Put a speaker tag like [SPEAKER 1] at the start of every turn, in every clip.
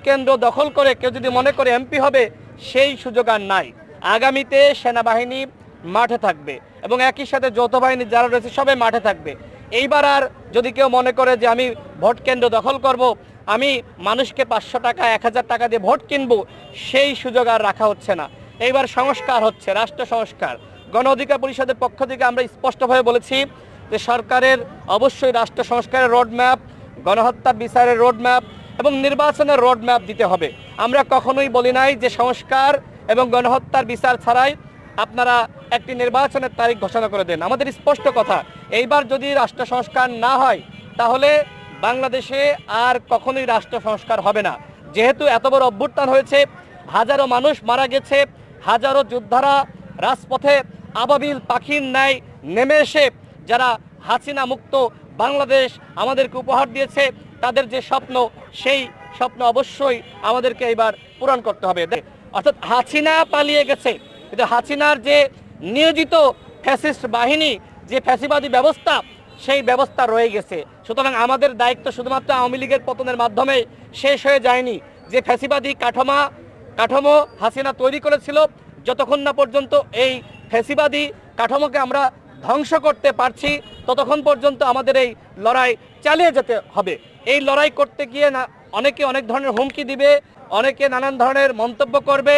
[SPEAKER 1] কেন্দ্র দখল করে কেউ যদি মনে করে এমপি হবে, সেই সুযোগ আর নাই। আগামীতে সেনাবাহিনী মাঠে থাকবে এবং একই সাথে যৌথ বাহিনী যারা রয়েছে সবাই মাঠে থাকবে। এইবার আর যদি কেউ মনে করে যে আমি ভোট কেন্দ্র দখল করব, আমি মানুষকে 500 টাকা 1000 টাকা দিয়ে ভোট কিনবো, সেই সুযোগ আর রাখা হচ্ছে না। এইবার সংস্কার হচ্ছে, রাষ্ট্র সংস্কার। গণ অধিকার পরিষদের পক্ষ থেকে আমরা স্পষ্টভাবে বলেছি যে সরকারের অবশ্যই রাষ্ট্র সংস্কারের রোডম্যাপ, গণহত্যার বিচারের রোডম্যাপ এবং নির্বাচনের রোডম্যাপ দিতে হবে। আমরা কখনোই বলি নাই যে সংস্কার এবং গণহত্যার বিচার ছাড়াই আপনারা একটি নির্বাচনের তারিখ ঘোষণা করে দেন। আমাদের স্পষ্ট কথা, এইবার যদি রাষ্ট্র সংস্কার না হয় তাহলে বাংলাদেশে আর কখনোই রাষ্ট্র সংস্কার হবে না। যেহেতু এত বড় অভ্যুত্থান হয়েছে, হাজারো মানুষ মারা গেছে, হাজারো যোদ্ধারা রাজপথে আবাবিল পাখির ন্যায় নেমে এসে যারা হাসিনা মুক্ত বাংলাদেশ আমাদেরকে উপহার দিয়েছে, তাদের যে স্বপ্ন, সেই স্বপ্ন অবশ্যই আমাদেরকে এবার পূরণ করতে হবে। অর্থাৎ হাসিনা পালিয়ে গেছে, কিন্তু হাসিনার যে নিয়োজিত ফ্যাসিস্ট বাহিনী, যে ফ্যাসিবাদী ব্যবস্থা, সেই ব্যবস্থা রয়ে গেছে। সুতরাং আমাদের দায়িত্ব শুধুমাত্র আওয়ামী লীগের পতনের মাধ্যমে শেষ হয়ে যায়নি। যে ফ্যাসিবাদী কাঠামো হাসিনা তৈরি করেছিল, যতক্ষণ না পর্যন্ত এই ফ্যাসিবাদী কাঠামোকে আমরা ধ্বংস করতে পারছি, ততক্ষণ পর্যন্ত আমাদের এই লড়াই চালিয়ে যেতে হবে। এই লড়াই করতে গিয়ে না অনেকে অনেক ধরনের হুমকি দিবে, অনেকে নানান ধরনের মন্তব্য করবে।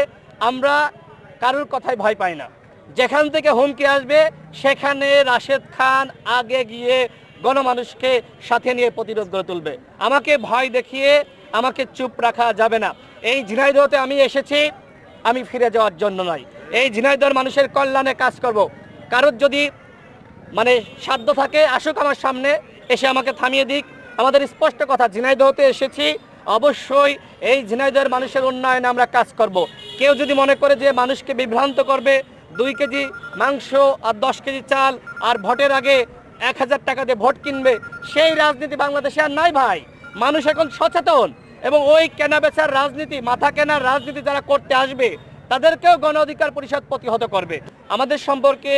[SPEAKER 1] আমরা কারোর কথায় ভয় পাই না। যেখান থেকে হুমকি আসবে সেখানে রাশেদ খান আগে গিয়ে গণমানুষকে সাথে নিয়ে প্রতিরোধ গড়ে তুলবে। আমাকে ভয় দেখিয়ে আমাকে চুপ রাখা যাবে না। এই ঝিনাইদহতে আমি এসেছি, আমি ফিরে যাওয়ার জন্য নয়। এই ঝিনাইদহের মানুষের কল্যাণে কাজ করব। কারোর যদি সাধ্য থাকে আসুক আমার সামনে, এসে আমাকে থামিয়ে দিক। আমাদের স্পষ্ট কথা, ঝিনাইদহতে এসেছি, অবশ্যই এই ঝিনাইদহের মানুষের উন্নয়নে আমরা কাজ করব। কেউ যদি মনে করে যে মানুষকে বিভ্রান্ত করবে, 2 কেজি মাংস আর 10 কেজি চাল আর ভোটের আগে 1000 টাকা দিয়ে ভোট কিনবে, সেই রাজনীতি বাংলাদেশে আর নাই ভাই। মানুষ এখন সচেতন এবং ওই কেনা বেচার রাজনীতি, মাথা কেনার রাজনীতি যারা করতে আসবে তাদেরকেও গণ অধিকার পরিষদ প্রতিহত করবে। আমাদের সম্পর্কে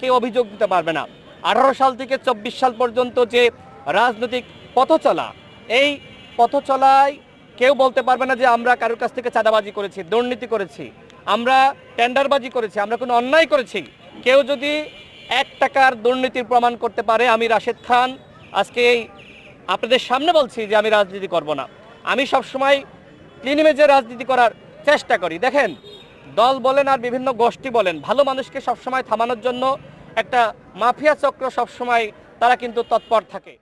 [SPEAKER 1] কেউ অভিযোগ দিতে পারবে না। 18 সাল থেকে 24 সাল পর্যন্ত যে রাজনৈতিক পথ চলা, এই পথ চলায় কেউ বলতে পারবে না যে আমরা কারোর কাছ থেকে চাঁদাবাজি করেছি, দুর্নীতি করেছি, আমরা টেন্ডারবাজি করেছি, আমরা কোনো অন্যায় করেছি। কেউ যদি 1 টাকার দুর্নীতির প্রমাণ করতে পারে, আমি রাশেদ খান আজকে আপনাদের সামনে বলছি যে আমি রাজনীতি করব না। আমি সবসময় ক্লিন ইমেজে রাজনীতি করার চেষ্টা করি। দেখেন, দল বলেন আর বিভিন্ন গোষ্ঠী বলেন, ভালো মানুষকে সবসময় থামানোর জন্য একটা মাফিয়া চক্র সবসময় তারা কিন্তু তৎপর থাকে।